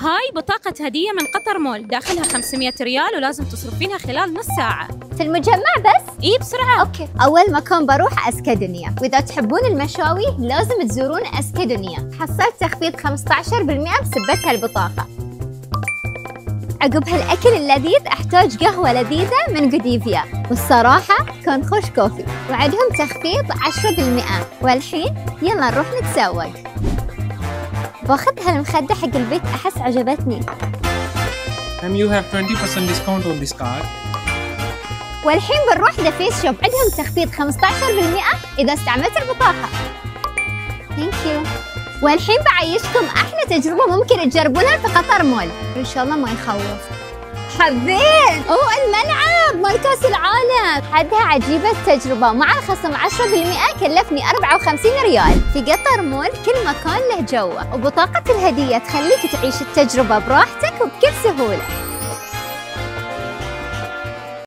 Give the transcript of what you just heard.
هاي بطاقة هدية من قطر مول، داخلها 500 ريال ولازم تصرفينها خلال نص ساعة. في المجمع بس؟ إيه بسرعة. أوكي، أول مكان بروح أسكادونيا، وإذا تحبون المشاوي لازم تزورون أسكادونيا. حصلت تخفيض 15% بسبة هالبطاقة. عقب هالأكل اللذيذ أحتاج قهوة لذيذة من قديفيا، والصراحة كان خوش كوفي، وعندهم تخفيض 10%. والحين يلا نروح نتسوق. باخذ هالمخدة حق البيت، أحس عجبتني. You have 20% discount on this card. والحين بنروح ذا فيس شوب، عندهم تخفيض 15% إذا استعملت البطاقة. ثانك يو. والحين بعيشكم أحلى تجربة ممكن تجربونها في قطر مول، إن شاء الله ما يخوف. حبيت! أوه الملعب مال كأس العالم، حدها عجيبة التجربة، مع الخصم 10% كلفني 54 ريال. في قطر مول كل مكان له جوه، وبطاقة الهدية تخليك تعيش التجربة براحتك وبكل سهولة.